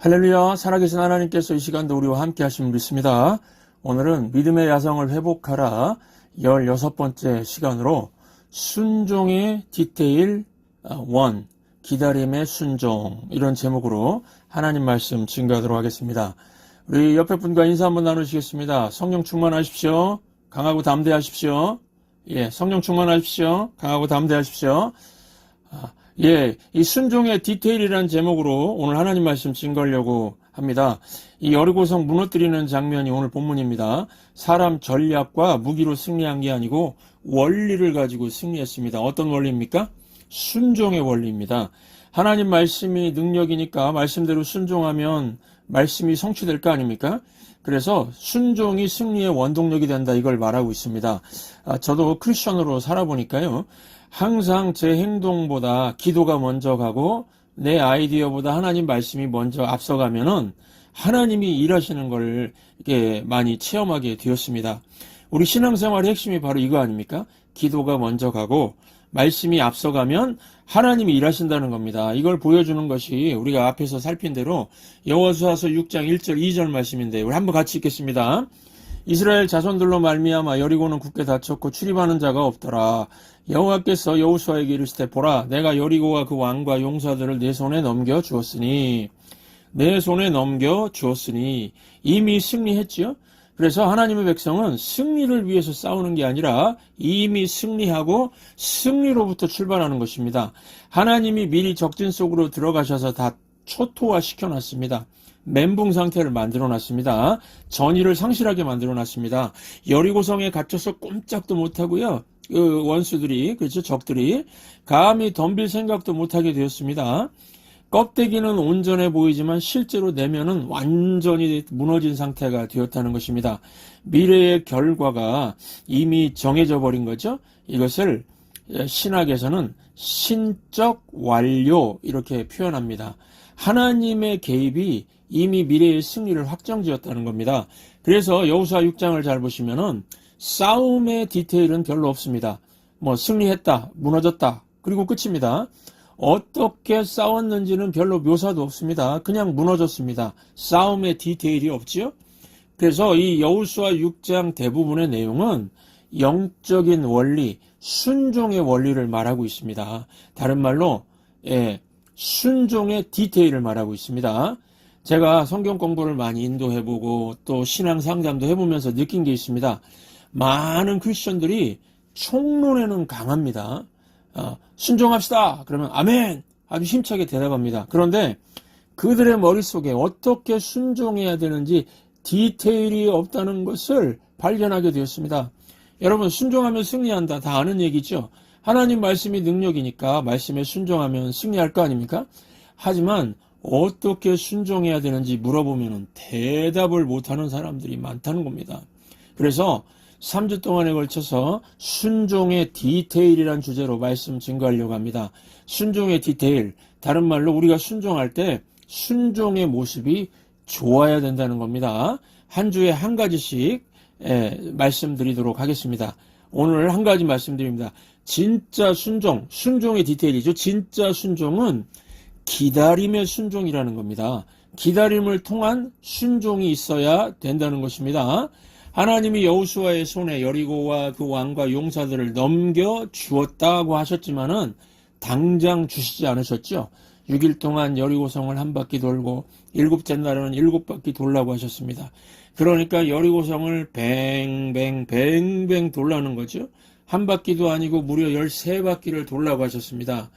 할렐루야, 살아계신 하나님께서 이 시간도 우리와 함께 하심을 믿습니다. 오늘은 믿음의 야성을 회복하라 16번째 시간으로 순종의 디테일 1, 기다림의 순종, 이런 제목으로 하나님 말씀 증거하도록 하겠습니다. 우리 옆에 분과 인사 한번 나누시겠습니다. 성령 충만하십시오. 강하고 담대하십시오. 성령 충만하십시오. 강하고 담대하십시오. 이 순종의 디테일이라는 제목으로 오늘 하나님 말씀 증거하려고 합니다. 이 여리고성 무너뜨리는 장면이 오늘 본문입니다. 사람 전략과 무기로 승리한 게 아니고 원리를 가지고 승리했습니다. 어떤 원리입니까? 순종의 원리입니다. 하나님 말씀이 능력이니까 말씀대로 순종하면 말씀이 성취될 거 아닙니까? 그래서 순종이 승리의 원동력이 된다, 이걸 말하고 있습니다. 저도 크리스천으로 살아보니까요, 항상 제 행동보다 기도가 먼저 가고 내 아이디어보다 하나님 말씀이 먼저 앞서가면은 하나님이 일하시는 걸 이렇게 많이 체험하게 되었습니다. 우리 신앙생활의 핵심이 바로 이거 아닙니까? 기도가 먼저 가고 말씀이 앞서가면 하나님이 일하신다는 겁니다. 이걸 보여주는 것이 우리가 앞에서 살핀 대로 여호수아서 6장 1절 2절 말씀인데, 우리 한번 같이 읽겠습니다. 이스라엘 자손들로 말미암아 여리고는 굳게 닫혔고 출입하는 자가 없더라. 여호와께서 여호수아에게 이르시되, 보라, 내가 여리고와 그 왕과 용사들을 내 손에 넘겨 주었으니 이미 승리했지요. 그래서 하나님의 백성은 승리를 위해서 싸우는 게 아니라 이미 승리하고 승리로부터 출발하는 것입니다. 하나님이 미리 적진 속으로 들어가셔서 다 초토화 시켜놨습니다. 멘붕 상태를 만들어놨습니다. 전의를 상실하게 만들어놨습니다. 여리고성에 갇혀서 꼼짝도 못하고요, 그 원수들이, 그렇죠, 적들이 감히 덤빌 생각도 못하게 되었습니다. 껍데기는 온전해 보이지만 실제로 내면은 완전히 무너진 상태가 되었다는 것입니다. 미래의 결과가 이미 정해져 버린 거죠. 이것을 신학에서는 신적 완료, 이렇게 표현합니다. 하나님의 개입이 이미 미래의 승리를 확정지었다는 겁니다. 그래서 여호수아 6장을 잘 보시면은 싸움의 디테일은 별로 없습니다. 승리했다, 무너졌다, 그리고 끝입니다. 어떻게 싸웠는지는 별로 묘사도 없습니다. 그냥 무너졌습니다. 싸움의 디테일이 없지요. 그래서 이 여호수아 6장 대부분의 내용은 영적인 원리, 순종의 원리를 말하고 있습니다. 다른 말로 순종의 디테일을 말하고 있습니다. 제가 성경 공부를 많이 인도해보고 또 신앙 상담도 해보면서 느낀 게 있습니다. 많은 크리스천들이 총론에는 강합니다. 순종합시다, 그러면 아멘, 아주 힘차게 대답합니다. 그런데 그들의 머릿속에 어떻게 순종해야 되는지 디테일이 없다는 것을 발견하게 되었습니다. 여러분, 순종하면 승리한다, 다 아는 얘기죠. 하나님 말씀이 능력이니까 말씀에 순종하면 승리할 거 아닙니까? 하지만 어떻게 순종해야 되는지 물어보면 대답을 못하는 사람들이 많다는 겁니다. 그래서 3주 동안에 걸쳐서 순종의 디테일이란 주제로 말씀 증거하려고 합니다. 순종의 디테일, 다른 말로 우리가 순종할 때 순종의 모습이 좋아야 된다는 겁니다. 한 주에 한 가지씩 말씀드리도록 하겠습니다. 오늘 한 가지 말씀드립니다. 진짜 순종, 순종의 디테일이죠. 진짜 순종은 기다림의 순종이라는 겁니다. 기다림을 통한 순종이 있어야 된다는 것입니다. 하나님이 여호수아의 손에 여리고와 그 왕과 용사들을 넘겨 주었다고 하셨지만은 당장 주시지 않으셨죠. 6일 동안 여리고성을 한 바퀴 돌고 7째 날에는 7바퀴 돌라고 하셨습니다. 그러니까 여리고성을 뱅뱅 돌라는 거죠. 한 바퀴도 아니고 무려 13바퀴를 돌라고 하셨습니다.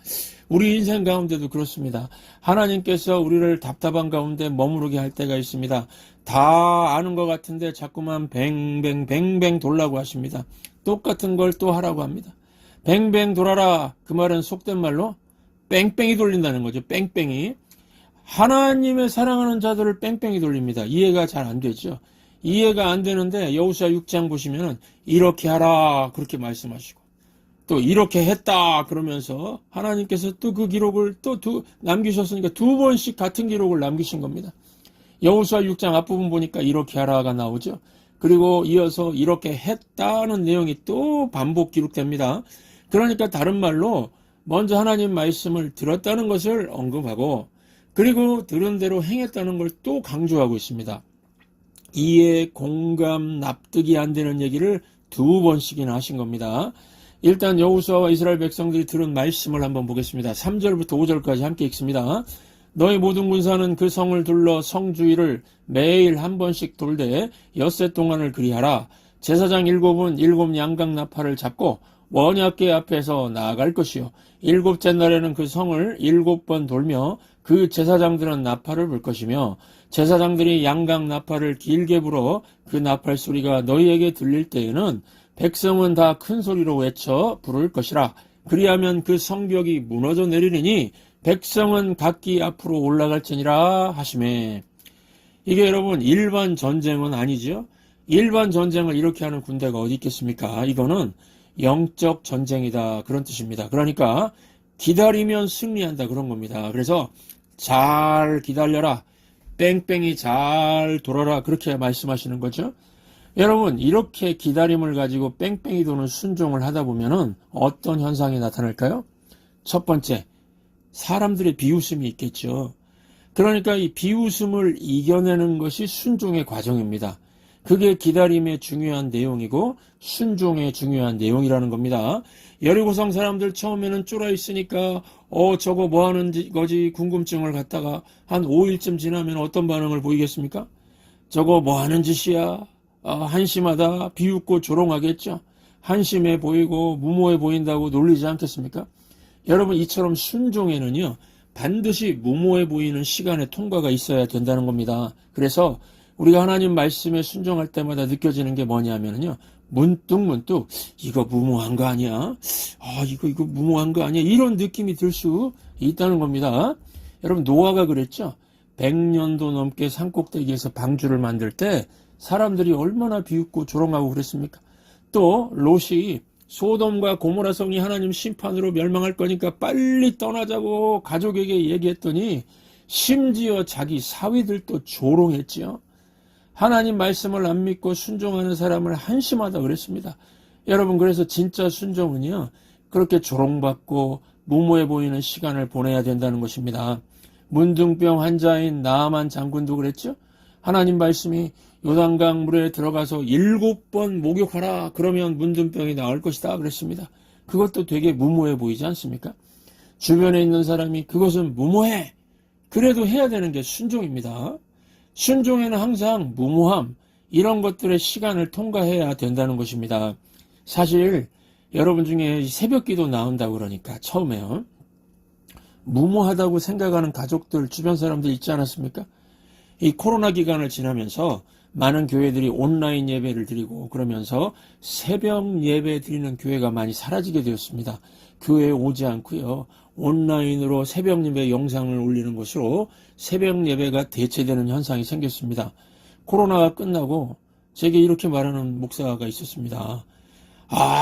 우리 인생 가운데도 그렇습니다. 하나님께서 우리를 답답한 가운데 머무르게 할 때가 있습니다. 다 아는 것 같은데 자꾸만 뱅뱅 돌라고 하십니다. 똑같은 걸 또 하라고 합니다. 뱅뱅 돌아라, 그 말은 속된 말로 뺑뺑이 돌린다는 거죠. 뺑뺑이. 하나님의 사랑하는 자들을 뺑뺑이 돌립니다. 이해가 잘 안 되죠. 이해가 안 되는데 여호수아 6장 보시면은 이렇게 하라, 그렇게 말씀하시고 또 이렇게 했다 그러면서 하나님께서 또 그 기록을 또 남기셨으니까 2번씩 같은 기록을 남기신 겁니다. 여호수아 6장 앞부분 보니까 이렇게 하라가 나오죠. 그리고 이어서 이렇게 했다는 내용이 또 반복 기록됩니다. 그러니까 다른 말로 먼저 하나님 말씀을 들었다는 것을 언급하고 그리고 들은 대로 행했다는 걸 또 강조하고 있습니다. 이해, 공감, 납득이 안 되는 얘기를 2번씩이나 하신 겁니다. 일단 여호수아와 이스라엘 백성들이 들은 말씀을 한번 보겠습니다. 3절부터 5절까지 함께 읽습니다. 너희 모든 군사는 그 성을 둘러 성 주위를 매일 한 번씩 돌되 엿새 동안을 그리하라. 제사장 7은 7 양각 나팔을 잡고 원약궤 앞에서 나아갈 것이요. 7째 날에는 그 성을 7번 돌며 그 제사장들은 나팔을 불 것이며 제사장들이 양각 나팔을 길게 불어 그 나팔 소리가 너희에게 들릴 때에는 백성은 다 큰 소리로 외쳐 부를 것이라. 그리하면 그 성벽이 무너져 내리리니 백성은 각기 앞으로 올라갈지니라 하시매. 이게 여러분 일반 전쟁은 아니죠. 일반 전쟁을 이렇게 하는 군대가 어디 있겠습니까? 이거는 영적 전쟁이다 그런 뜻입니다. 그러니까 기다리면 승리한다 그런 겁니다. 그래서 잘 기다려라, 뺑뺑이 잘 돌아라 그렇게 말씀하시는 거죠. 여러분 이렇게 기다림을 가지고 뺑뺑이 도는 순종을 하다 보면은 어떤 현상이 나타날까요? 첫 번째, 사람들의 비웃음이 있겠죠. 그러니까 이 비웃음을 이겨내는 것이 순종의 과정입니다. 그게 기다림의 중요한 내용이고 순종의 중요한 내용이라는 겁니다. 여리고성 사람들 처음에는 쫄아 있으니까 저거 뭐 하는 거지 궁금증을 갖다가 한 5일쯤 지나면 어떤 반응을 보이겠습니까? 저거 뭐 하는 짓이야? 한심하다, 비웃고 조롱하겠죠. 한심해 보이고 무모해 보인다고 놀리지 않겠습니까? 여러분 이처럼 순종에는요 반드시 무모해 보이는 시간의 통과가 있어야 된다는 겁니다. 그래서 우리가 하나님 말씀에 순종할 때마다 느껴지는 게 뭐냐면요 문득 이거 무모한 거 아니야? 이거 무모한 거 아니야? 이런 느낌이 들 수 있다는 겁니다. 여러분 노아가 그랬죠. 100년도 넘게 산꼭대기에서 방주를 만들 때 사람들이 얼마나 비웃고 조롱하고 그랬습니까? 또 롯이 소돔과 고모라 성이 하나님 심판으로 멸망할 거니까 빨리 떠나자고 가족에게 얘기했더니 심지어 자기 사위들도 조롱했지요. 하나님 말씀을 안 믿고 순종하는 사람을 한심하다 그랬습니다. 여러분 그래서 진짜 순종은요 그렇게 조롱받고 무모해 보이는 시간을 보내야 된다는 것입니다. 문둥병 환자인 나아만 장군도 그랬죠. 하나님 말씀이 요단강 물에 들어가서 7번 목욕하라 그러면 문둥병이 나을 것이다 그랬습니다. 그것도 되게 무모해 보이지 않습니까? 주변에 있는 사람이 그것은 무모해 그래도 해야 되는 게 순종입니다. 순종에는 항상 무모함 이런 것들의 시간을 통과해야 된다는 것입니다. 사실 여러분 중에 새벽기도 나온다고 그러니까 처음에요 무모하다고 생각하는 가족들 주변 사람들 있지 않았습니까? 이 코로나 기간을 지나면서 많은 교회들이 온라인 예배를 드리고 그러면서 새벽 예배 드리는 교회가 많이 사라지게 되었습니다. 교회에 오지 않고요. 온라인으로 새벽 예배 영상을 올리는 것으로 새벽 예배가 대체되는 현상이 생겼습니다. 코로나가 끝나고 제게 이렇게 말하는 목사가 있었습니다.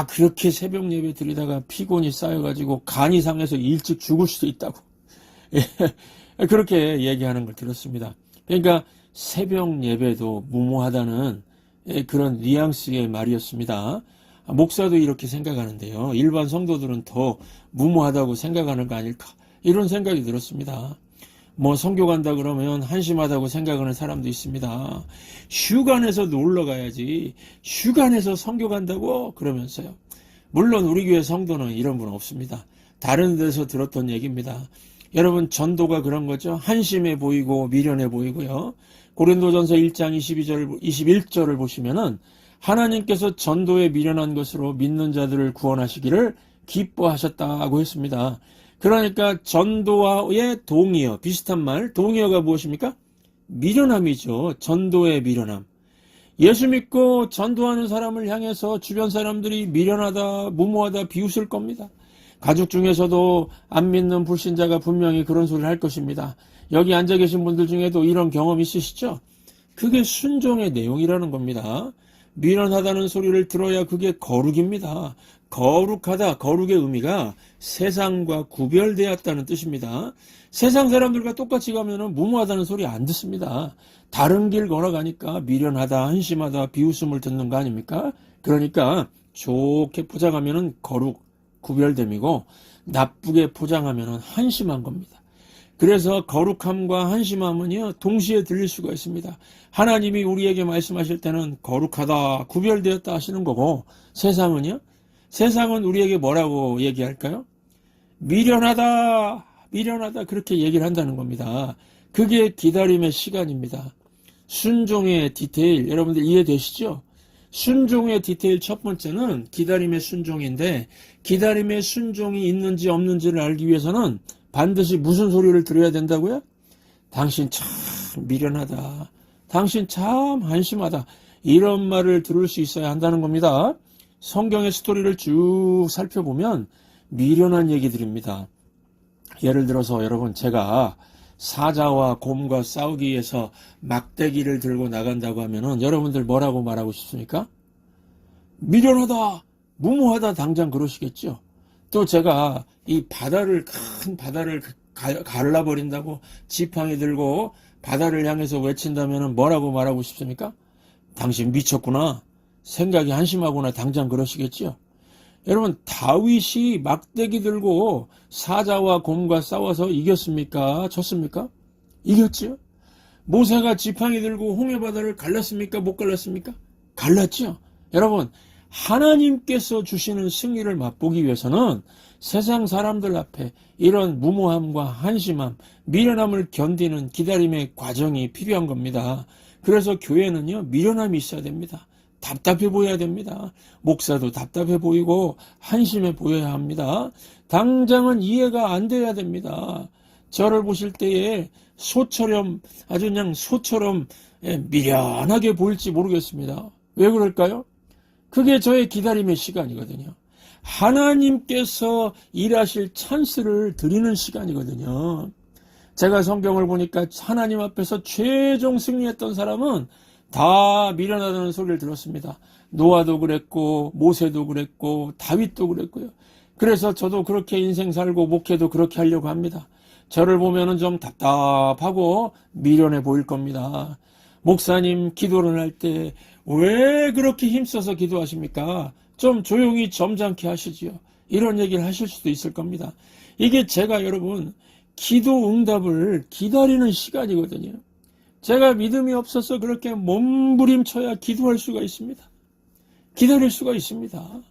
그렇게 새벽 예배 드리다가 피곤이 쌓여가지고 간이 상해서 일찍 죽을 수도 있다고. 그렇게 얘기하는 걸 들었습니다. 그러니까 새벽 예배도 무모하다는 그런 뉘앙스의 말이었습니다. 목사도 이렇게 생각하는데요. 일반 성도들은 더 무모하다고 생각하는 거 아닐까 이런 생각이 들었습니다. 뭐 선교 간다 그러면 한심하다고 생각하는 사람도 있습니다. 휴가 내서 놀러 가야지 휴가 내서 선교 간다고 그러면서요. 물론 우리 교회 성도는 이런 분 없습니다. 다른 데서 들었던 얘기입니다. 여러분 전도가 그런 거죠. 한심해 보이고 미련해 보이고요. 고린도전서 1장 21절을 보시면은 하나님께서 전도에 미련한 것으로 믿는 자들을 구원하시기를 기뻐하셨다고 했습니다. 그러니까 전도와의 동의어, 비슷한 말, 동의어가 무엇입니까? 미련함이죠. 전도의 미련함. 예수 믿고 전도하는 사람을 향해서 주변 사람들이 미련하다, 무모하다 비웃을 겁니다. 가족 중에서도 안 믿는 불신자가 분명히 그런 소리를 할 것입니다. 여기 앉아 계신 분들 중에도 이런 경험 있으시죠? 그게 순종의 내용이라는 겁니다. 미련하다는 소리를 들어야 그게 거룩입니다. 거룩하다, 거룩의 의미가 세상과 구별되었다는 뜻입니다. 세상 사람들과 똑같이 가면은 무모하다는 소리 안 듣습니다. 다른 길 걸어가니까 미련하다, 한심하다, 비웃음을 듣는 거 아닙니까? 그러니까 좋게 포장하면은 거룩, 구별됨이고 나쁘게 포장하면은 한심한 겁니다. 그래서 거룩함과 한심함은요, 동시에 들릴 수가 있습니다. 하나님이 우리에게 말씀하실 때는 거룩하다, 구별되었다 하시는 거고, 세상은요? 세상은 우리에게 뭐라고 얘기할까요? 미련하다, 미련하다, 그렇게 얘기를 한다는 겁니다. 그게 기다림의 시간입니다. 순종의 디테일, 여러분들 이해되시죠? 순종의 디테일 첫 번째는 기다림의 순종인데, 기다림의 순종이 있는지 없는지를 알기 위해서는 반드시 무슨 소리를 들어야 된다고요? 당신 참 미련하다. 당신 참 한심하다. 이런 말을 들을 수 있어야 한다는 겁니다. 성경의 스토리를 쭉 살펴보면 미련한 얘기들입니다. 예를 들어서 여러분, 제가 사자와 곰과 싸우기 위해서 막대기를 들고 나간다고 하면은 여러분들 뭐라고 말하고 싶습니까? 미련하다, 무모하다, 당장 그러시겠죠. 또 제가 이 바다를, 큰 바다를 갈라버린다고 지팡이 들고 바다를 향해서 외친다면 뭐라고 말하고 싶습니까? 당신 미쳤구나, 생각이 한심하구나, 당장 그러시겠죠. 여러분, 다윗이 막대기 들고 사자와 곰과 싸워서 이겼습니까? 졌습니까? 이겼죠. 모세가 지팡이 들고 홍해바다를 갈랐습니까? 못 갈랐습니까? 갈랐죠. 여러분, 하나님께서 주시는 승리를 맛보기 위해서는 세상 사람들 앞에 이런 무모함과 한심함, 미련함을 견디는 기다림의 과정이 필요한 겁니다. 그래서 교회는요, 미련함이 있어야 됩니다. 답답해 보여야 됩니다. 목사도 답답해 보이고 한심해 보여야 합니다. 당장은 이해가 안 돼야 됩니다. 저를 보실 때에 소처럼, 아주 그냥 소처럼 미련하게 보일지 모르겠습니다. 왜 그럴까요? 그게 저의 기다림의 시간이거든요. 하나님께서 일하실 찬스를 드리는 시간이거든요. 제가 성경을 보니까 하나님 앞에서 최종 승리했던 사람은 다 미련하다는 소리를 들었습니다. 노아도 그랬고 모세도 그랬고 다윗도 그랬고요. 그래서 저도 그렇게 인생 살고 목회도 그렇게 하려고 합니다. 저를 보면은 좀 답답하고 미련해 보일 겁니다. 목사님, 기도를 할 때 왜 그렇게 힘써서 기도하십니까? 좀 조용히 점잖게 하시지요. 이런 얘기를 하실 수도 있을 겁니다. 이게 제가 여러분 기도 응답을 기다리는 시간이거든요. 제가 믿음이 없어서 그렇게 몸부림쳐야 기도할 수가 있습니다. 기다릴 수가 있습니다.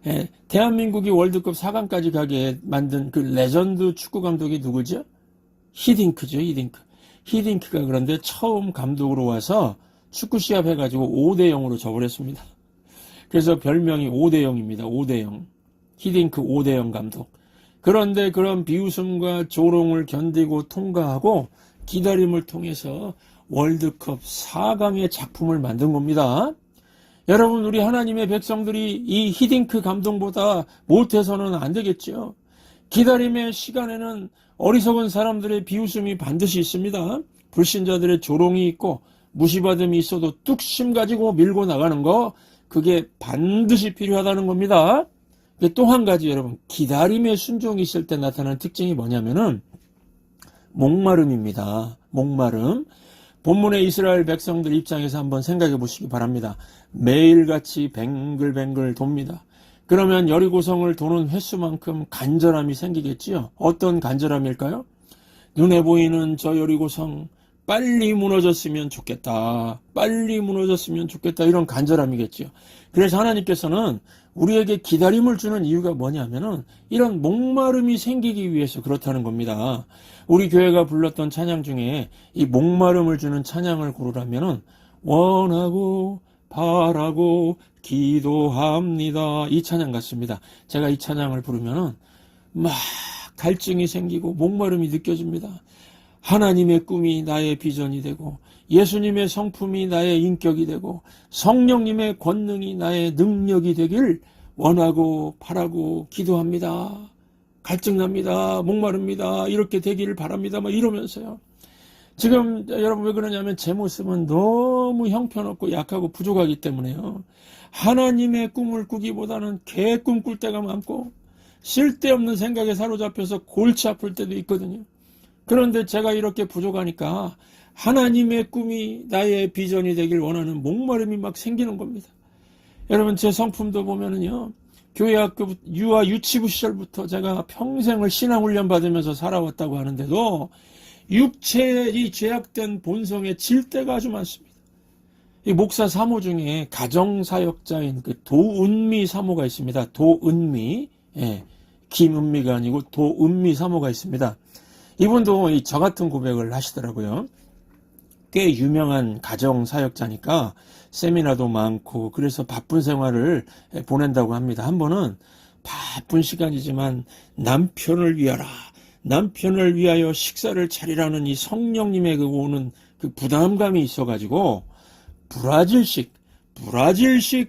예, 대한민국이 월드컵 4강까지 가게 만든 그 레전드 축구 감독이 누구죠? 히딩크죠, 히딩크. 히딩크가 그런데 처음 감독으로 와서 축구 시합 해가지고 5대0으로 져버렸습니다. 그래서 별명이 5대0입니다. 5대0. 히딩크 5대0 감독. 그런데 그런 비웃음과 조롱을 견디고 통과하고 기다림을 통해서 월드컵 4강의 작품을 만든 겁니다. 여러분, 우리 하나님의 백성들이 이 히딩크 감독보다 못해서는 안 되겠죠. 기다림의 시간에는 어리석은 사람들의 비웃음이 반드시 있습니다. 불신자들의 조롱이 있고 무시받음이 있어도 뚝심 가지고 밀고 나가는 거, 그게 반드시 필요하다는 겁니다. 또 한 가지 여러분, 기다림의 순종이 있을 때 나타나는 특징이 뭐냐면은 목마름입니다. 목마름. 본문의 이스라엘 백성들 입장에서 한번 생각해 보시기 바랍니다. 매일같이 뱅글뱅글 돕니다. 그러면 여리고성을 도는 횟수만큼 간절함이 생기겠지요. 어떤 간절함일까요? 눈에 보이는 저 여리고성 빨리 무너졌으면 좋겠다. 빨리 무너졌으면 좋겠다. 이런 간절함이겠지요. 그래서 하나님께서는 우리에게 기다림을 주는 이유가 뭐냐면은 이런 목마름이 생기기 위해서 그렇다는 겁니다. 우리 교회가 불렀던 찬양 중에 이 목마름을 주는 찬양을 고르라면은 원하고 바라고 기도합니다. 이 찬양 같습니다. 제가 이 찬양을 부르면은 막 갈증이 생기고 목마름이 느껴집니다. 하나님의 꿈이 나의 비전이 되고 예수님의 성품이 나의 인격이 되고 성령님의 권능이 나의 능력이 되길 원하고 바라고 기도합니다. 갈증납니다. 목마릅니다. 이렇게 되기를 바랍니다. 막 이러면서요. 지금 여러분 왜 그러냐면 제 모습은 너무 형편없고 약하고 부족하기 때문에요. 하나님의 꿈을 꾸기보다는 개 꿈 꿀 때가 많고 쓸데없는 생각에 사로잡혀서 골치 아플 때도 있거든요. 그런데 제가 이렇게 부족하니까 하나님의 꿈이 나의 비전이 되길 원하는 목마름이 막 생기는 겁니다. 여러분 제 성품도 보면은요, 교회학교 유아 유치부 시절부터 제가 평생을 신앙훈련 받으면서 살아왔다고 하는데도 육체의 죄악된 본성에 질 때가 아주 많습니다. 이 목사 사모 중에 가정사역자인 그 도은미 사모가 있습니다. 도은미, 예, 김은미가 아니고 도은미 사모가 있습니다. 이분도 저 같은 고백을 하시더라고요. 꽤 유명한 가정사역자니까 세미나도 많고 그래서 바쁜 생활을 보낸다고 합니다. 한 번은 바쁜 시간이지만 남편을 위하여 식사를 차리라는 이 성령님의 오는 그 부담감이 있어가지고 브라질식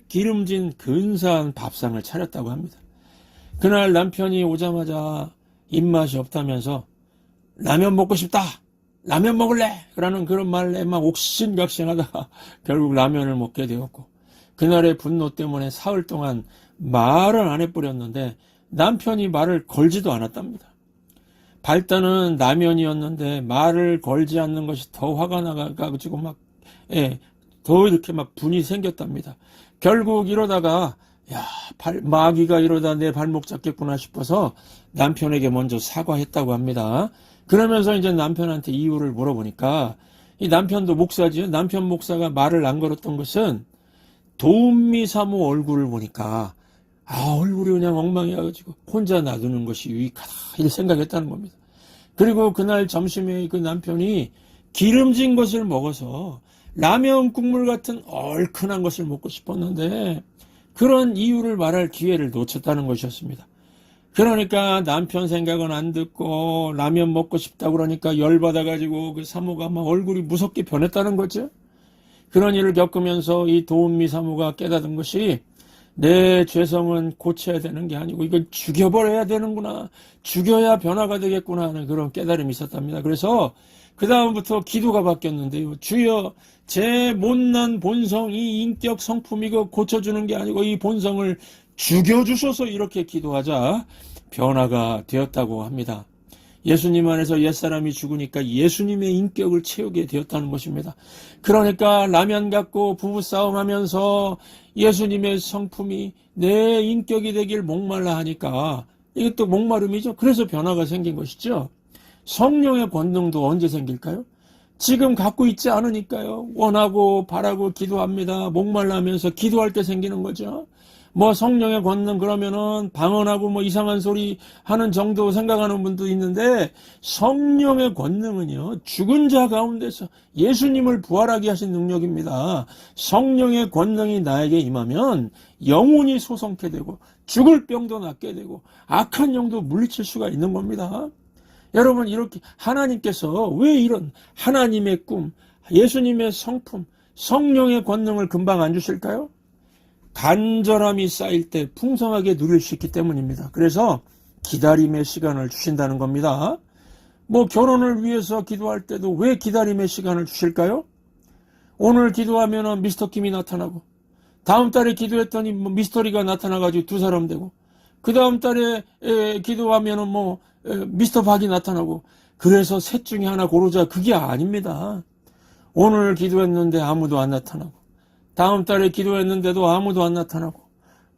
기름진 근사한 밥상을 차렸다고 합니다. 그날 남편이 오자마자 입맛이 없다면서 라면 먹고 싶다, 라면 먹을래, 그러는 그런 말에 막 옥신각신하다가 결국 라면을 먹게 되었고, 그날의 분노 때문에 사흘 동안 말을 안 해버렸는데 남편이 말을 걸지도 않았답니다. 발단은 라면이었는데 말을 걸지 않는 것이 더 화가 나가지고 막, 더 이렇게 막 분이 생겼답니다. 결국 이러다가 마귀가 이러다 내 발목 잡겠구나 싶어서 남편에게 먼저 사과했다고 합니다. 그러면서 이제 남편한테 이유를 물어보니까 이 남편도 목사지요. 남편 목사가 말을 안 걸었던 것은 도은미 사모 얼굴을 보니까 얼굴이 그냥 엉망이어가지고 혼자 놔두는 것이 유익하다 이렇게 생각했다는 겁니다. 그리고 그날 점심에 그 남편이 기름진 것을 먹어서 라면 국물 같은 얼큰한 것을 먹고 싶었는데 그런 이유를 말할 기회를 놓쳤다는 것이었습니다. 그러니까 남편 생각은 안 듣고 라면 먹고 싶다 그러니까 열받아가지고 그 사모가 막 얼굴이 무섭게 변했다는 거죠. 그런 일을 겪으면서 이 도은미 사모가 깨닫은 것이 내 죄성은 고쳐야 되는 게 아니고 이건 죽여버려야 되는구나, 죽여야 변화가 되겠구나 하는 그런 깨달음이 있었답니다. 그래서 그 다음부터 기도가 바뀌었는데요. 주여, 제 못난 본성, 이 인격 성품 이거 고쳐주는 게 아니고 이 본성을 죽여주셔서 이렇게 기도하자 변화가 되었다고 합니다. 예수님 안에서 옛사람이 죽으니까 예수님의 인격을 채우게 되었다는 것입니다. 그러니까 라면 갖고 부부싸움 하면서 예수님의 성품이 내 인격이 되길 목말라 하니까 이것도 목마름이죠. 그래서 변화가 생긴 것이죠. 성령의 권능도 언제 생길까요? 지금 갖고 있지 않으니까요. 원하고 바라고 기도합니다. 목말라 하면서 기도할 때 생기는 거죠. 뭐 성령의 권능 그러면은 방언하고 뭐 이상한 소리 하는 정도 생각하는 분도 있는데 성령의 권능은요, 죽은 자 가운데서 예수님을 부활하게 하신 능력입니다. 성령의 권능이 나에게 임하면 영혼이 소성케 되고 죽을 병도 낫게 되고 악한 영도 물리칠 수가 있는 겁니다. 여러분, 이렇게 하나님께서 왜 이런 하나님의 꿈, 예수님의 성품, 성령의 권능을 금방 안 주실까요? 간절함이 쌓일 때 풍성하게 누릴 수 있기 때문입니다. 그래서 기다림의 시간을 주신다는 겁니다. 뭐 결혼을 위해서 기도할 때도 왜 기다림의 시간을 주실까요? 오늘 기도하면 미스터 킴이 나타나고 다음 달에 기도했더니 뭐 미스터리가 나타나가지고 두 사람 되고 그 다음 달에 기도하면 뭐 미스터 박이 나타나고 그래서 셋 중에 하나 고르자 그게 아닙니다. 오늘 기도했는데 아무도 안 나타나고 다음 달에 기도했는데도 아무도 안 나타나고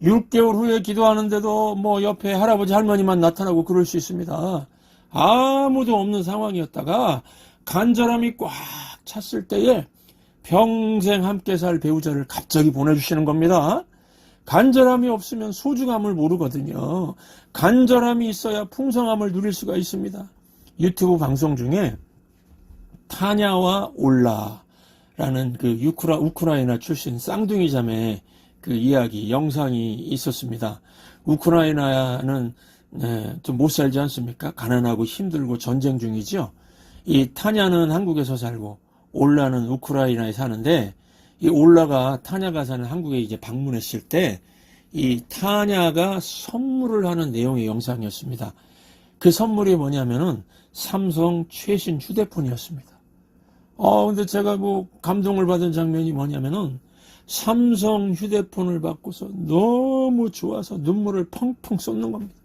6개월 후에 기도하는데도 뭐 옆에 할아버지 할머니만 나타나고 그럴 수 있습니다. 아무도 없는 상황이었다가 간절함이 꽉 찼을 때에 평생 함께 살 배우자를 갑자기 보내주시는 겁니다. 간절함이 없으면 소중함을 모르거든요. 간절함이 있어야 풍성함을 누릴 수가 있습니다. 유튜브 방송 중에 타냐와 올라라는 그 우크라이나 출신 쌍둥이 자매 그 이야기 영상이 있었습니다. 우크라이나는 좀 못 살지 않습니까? 가난하고 힘들고 전쟁 중이죠. 이 타냐는 한국에서 살고 올라는 우크라이나에 사는데 이 올라가 타냐가 사는 한국에 이제 방문했을 때 이 타냐가 선물을 하는 내용의 영상이었습니다. 그 선물이 뭐냐면은 삼성 최신 휴대폰이었습니다. 근데 제가 뭐 감동을 받은 장면이 뭐냐면은 삼성 휴대폰을 받고서 너무 좋아서 눈물을 펑펑 쏟는 겁니다.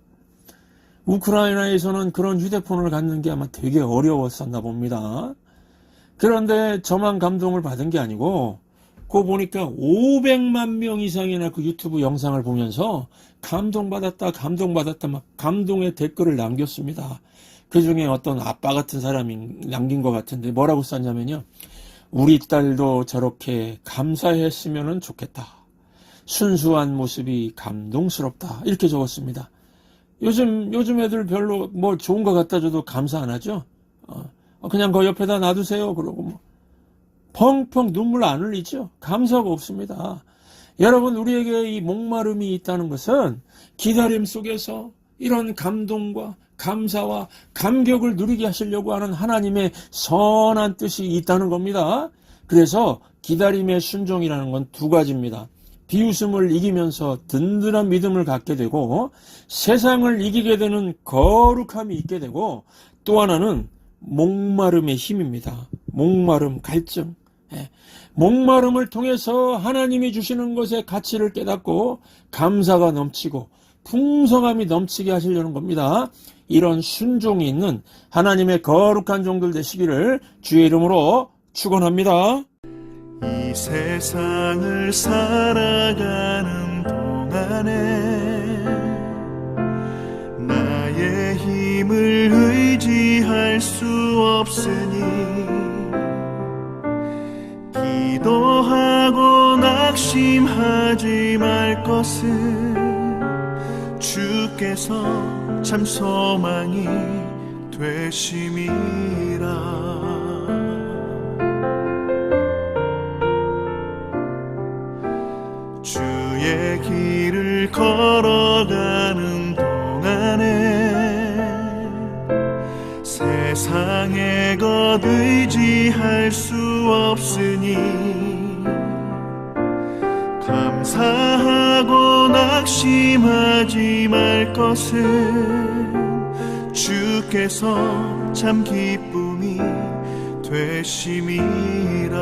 우크라이나에서는 그런 휴대폰을 갖는 게 아마 되게 어려웠었나 봅니다. 그런데 저만 감동을 받은 게 아니고 그거 보니까 500만 명 이상이나 그 유튜브 영상을 보면서 감동받았다, 감동받았다, 막 감동의 댓글을 남겼습니다. 그 중에 어떤 아빠 같은 사람이 남긴 것 같은데 뭐라고 썼냐면요. 우리 딸도 저렇게 감사했으면 좋겠다. 순수한 모습이 감동스럽다. 이렇게 적었습니다. 요즘 애들 별로 뭐 좋은 거 갖다 줘도 감사 안 하죠? 그냥 그 옆에다 놔두세요. 그러고 뭐. 펑펑 눈물 안 흘리죠? 감사가 없습니다. 여러분, 우리에게 이 목마름이 있다는 것은 기다림 속에서 이런 감동과 감사와 감격을 누리게 하시려고 하는 하나님의 선한 뜻이 있다는 겁니다. 그래서 기다림의 순종이라는 건 두 가지입니다. 비웃음을 이기면서 든든한 믿음을 갖게 되고 세상을 이기게 되는 거룩함이 있게 되고 또 하나는 목마름의 힘입니다. 목마름, 갈증. 목마름을 통해서 하나님이 주시는 것의 가치를 깨닫고 감사가 넘치고 풍성함이 넘치게 하시려는 겁니다. 이런 순종이 있는 하나님의 거룩한 종들 되시기를 주의 이름으로 축원합니다. 이 세상을 살아가는 동안에 나의 힘을 의지할 수 없으니 기도하고 낙심하지 말 것은 주께서 참 소망이 되심이라. 주의 길을 걸어가는 동안에 세상의 것 의지할 수 없으니 감사하고 낙심하지 말 것은 주께서 참 기쁨이 되심이라.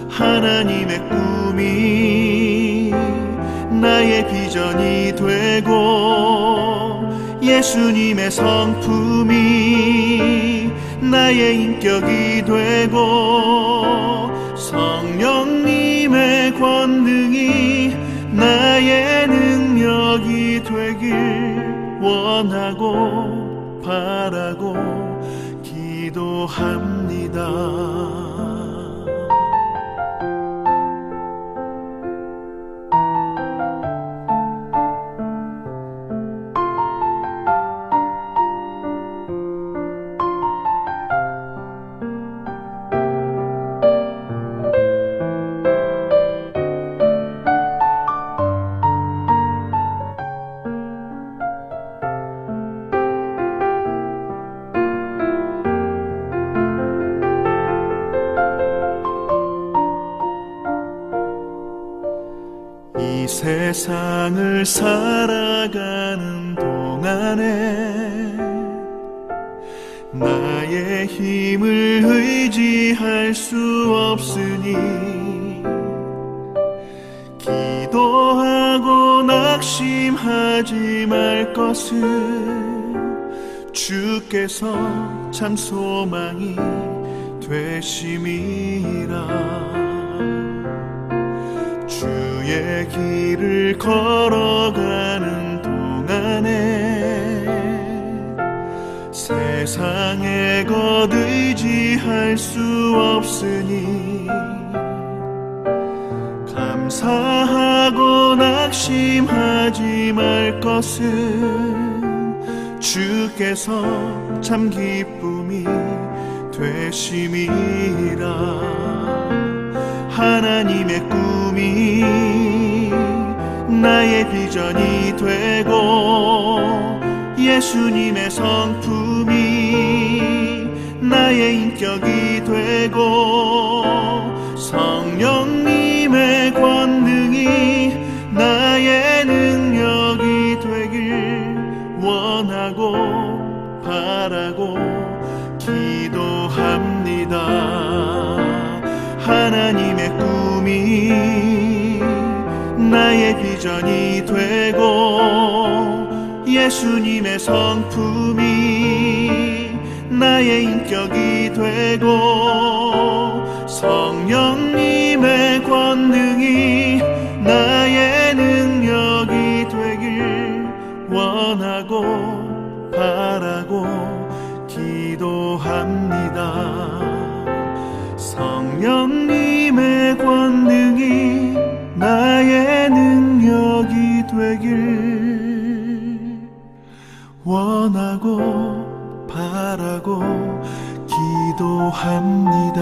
하나님의 꿈이 나의 비전이 되고 예수님의 성품이 나의 인격이 되고 성령님의 권능이 나의 능력이 되길 원하고 바라고 기도합니다. 이 세상을 살아가는 동안에 나의 힘을 의지할 수 없으니 기도하고 낙심하지 말 것은 주께서 참 소망이 되심이라. 주의 길을 걸어가는 동안에 세상의 것 의지할 수 없으니 감사하고 낙심하지 말 것은 주께서 참 기쁨이 되심이라. 하나님의 꿈이 나의 비전이 되고 예수님의 성품이 나의 인격이 되고 성령님의 권능이 나의 능력이 되길 원하고 바라고 기도합니다. 하나님의 꿈이 나의 비전이 되고 예수님의 성품이 나의 인격이 되고 성령님 성령님의 권능이 나의 능력이 되길 원하고 바라고 기도합니다.